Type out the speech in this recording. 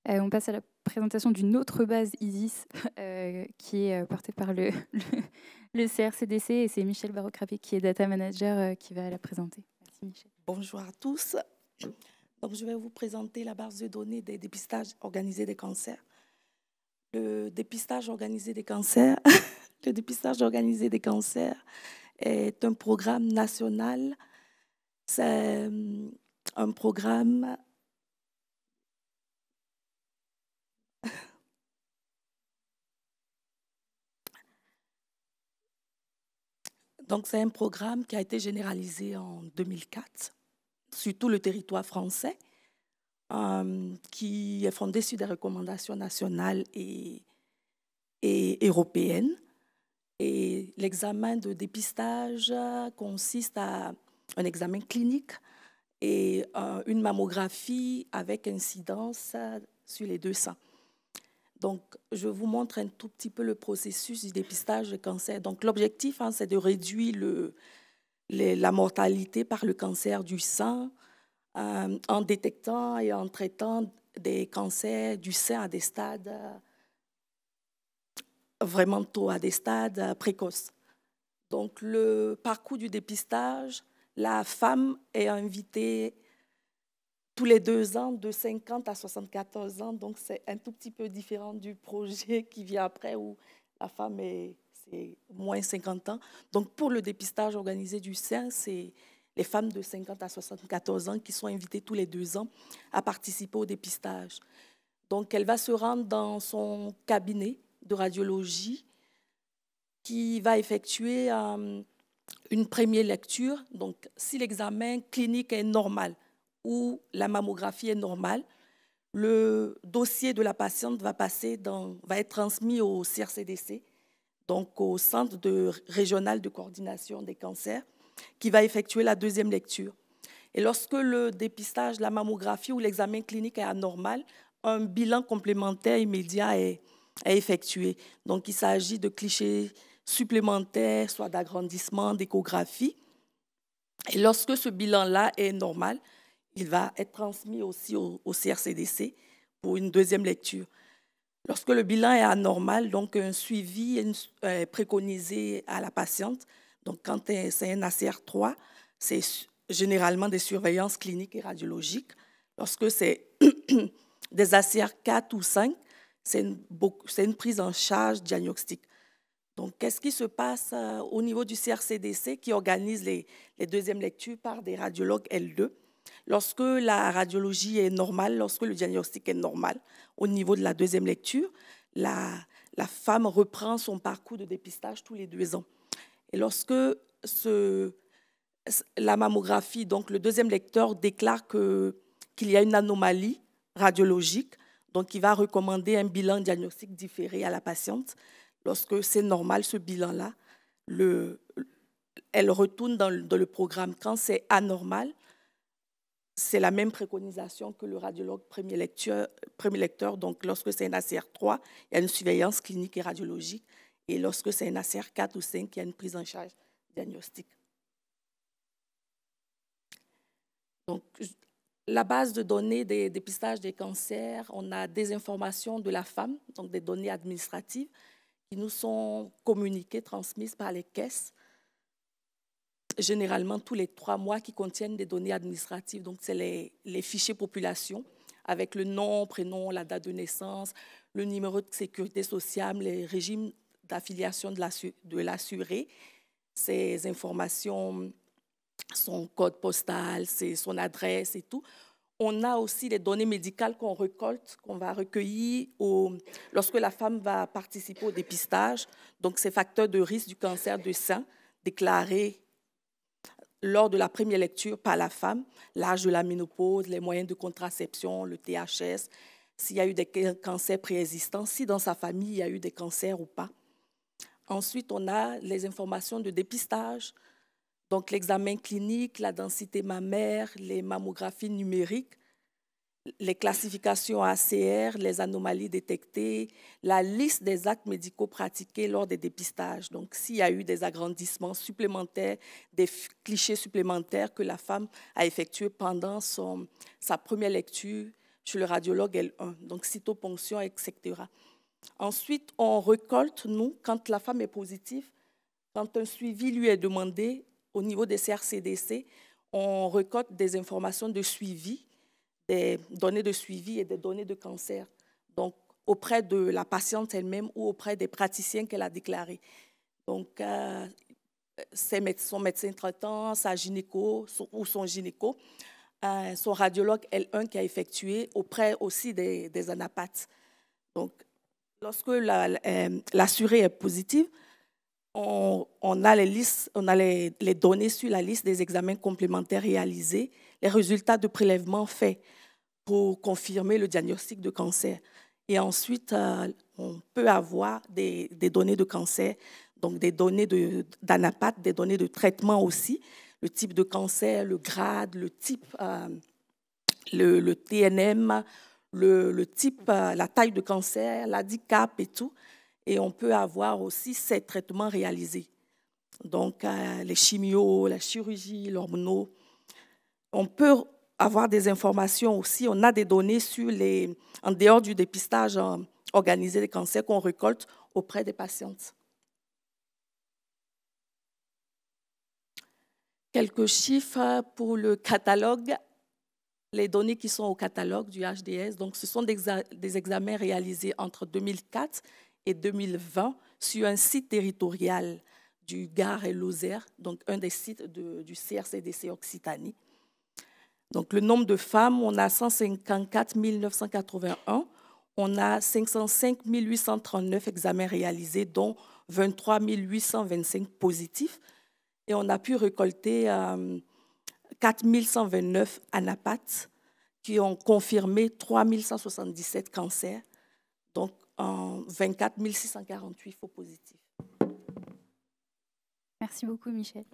On passe à la présentation d'une autre base ISIS qui est portée par le CRCDC, et c'est Michel Barocrapi qui est Data Manager qui va la présenter. Merci Michel. Bonjour à tous. Donc, je vais vous présenter la base de données des dépistages organisés des cancers. Le dépistage organisé des cancers, le dépistage organisé des cancers est un programme national. C'est un programme c'est un programme qui a été généralisé en 2004 sur tout le territoire français, qui est fondé sur des recommandations nationales et européennes. Et l'examen de dépistage consiste à un examen clinique et une mammographie avec incidence sur les deux seins. Donc, je vous montre un tout petit peu le processus du dépistage de cancer. Donc, l'objectif, c'est de réduire la mortalité par le cancer du sein en détectant et en traitant des cancers du sein à des stades vraiment tôt, à des stades précoces. Donc, le parcours du dépistage, la femme est invitée tous les 2 ans, de 50 à 74 ans. Donc, c'est un tout petit peu différent du projet qui vient après, où la femme c'est moins 50 ans. Donc, pour le dépistage organisé du sein, c'est les femmes de 50 à 74 ans qui sont invitées tous les 2 ans à participer au dépistage. Donc, elle va se rendre dans son cabinet de radiologie qui va effectuer une première lecture. Donc, si l'examen clinique est normal ou la mammographie est normale, le dossier de la patiente va être transmis au CRCDC, donc au Centre régional de coordination des cancers, qui va effectuer la deuxième lecture. Et lorsque le dépistage, la mammographie ou l'examen clinique est anormal, un bilan complémentaire immédiat est effectué. Donc, il s'agit de clichés supplémentaires, soit d'agrandissement, d'échographie. Et lorsque ce bilan-là est normal, il va être transmis aussi au CRCDC pour une deuxième lecture. Lorsque le bilan est anormal, donc un suivi est préconisé à la patiente. Donc, quand c'est un ACR3, c'est généralement des surveillances cliniques et radiologiques. Lorsque c'est des ACR4 ou 5, c'est une prise en charge diagnostique. Donc, qu'est-ce qui se passe au niveau du CRCDC qui organise les deuxièmes lectures par des radiologues L2? Lorsque la radiologie est normale, lorsque le diagnostic est normal au niveau de la deuxième lecture, la femme reprend son parcours de dépistage tous les 2 ans. Et lorsque la mammographie, donc le deuxième lecteur déclare qu'il y a une anomalie radiologique, donc il va recommander un bilan diagnostique différé à la patiente. Lorsque c'est normal, ce bilan-là, elle retourne dans le programme. Quand c'est anormal, c'est la même préconisation que le radiologue premier lecteur. Donc, lorsque c'est un ACR3, il y a une surveillance clinique et radiologique. Et lorsque c'est un ACR4 ou 5, il y a une prise en charge diagnostique. Donc, la base de données des dépistages des cancers, on a des informations de la femme, donc des données administratives qui nous sont communiquées, transmises par les caisses, généralement tous les 3 mois, qui contiennent des données administratives. Donc, c'est les fichiers population avec le nom, prénom, la date de naissance, le numéro de sécurité sociale, les régimes d'affiliation de l'assuré. Ces informations, son code postal, son adresse et tout. On a aussi les données médicales qu'on récolte, qu'on va recueillir lorsque la femme va participer au dépistage. Donc, ces facteurs de risque du cancer du sein déclarés lors de la première lecture par la femme, l'âge de la ménopause, les moyens de contraception, le THS, s'il y a eu des cancers préexistants, si dans sa famille il y a eu des cancers ou pas. Ensuite, on a les informations de dépistage, donc l'examen clinique, la densité mammaire, les mammographies numériques, les classifications ACR, les anomalies détectées, la liste des actes médicaux pratiqués lors des dépistages. Donc, s'il y a eu des agrandissements supplémentaires, des clichés supplémentaires que la femme a effectués pendant sa première lecture chez le radiologue L1, donc cytoponction, etc. Ensuite, on récolte, nous, quand la femme est positive, quand un suivi lui est demandé au niveau des CRCDC, on récolte des informations de suivi, des données de suivi et des données de cancer, donc auprès de la patiente elle-même ou auprès des praticiens qu'elle a déclarés. Donc, son médecin traitant, sa gynéco ou son gynéco, son radiologue L1 qui a effectué auprès aussi des anapathes. Donc, lorsque l'assurée est positive, on a les listes, on a les données sur la liste des examens complémentaires réalisés, les résultats de prélèvements faits pour confirmer le diagnostic de cancer. Et ensuite, on peut avoir des données de cancer, donc des données d'anapathe, des données de traitement aussi, le type de cancer, le grade, le type, le TNM, le type, la taille de cancer, l'handicap et tout. Et on peut avoir aussi ces traitements réalisés. Donc, les chimios, la chirurgie, l'hormonaux. On peut avoir des informations aussi. On a des données sur en dehors du dépistage organisé des cancers qu'on récolte auprès des patientes. Quelques chiffres pour le catalogue. Les données qui sont au catalogue du HDS, donc ce sont des examens réalisés entre 2004 et 2020 sur un site territorial du Gard et Lozère, donc un des sites du CRCDC Occitanie. Donc le nombre de femmes, on a 154 981, on a 505 839 examens réalisés, dont 23 825 positifs, et on a pu récolter 4 129 anapathes qui ont confirmé 3 177 cancers, donc 24 648 faux positifs. Merci beaucoup, Michel.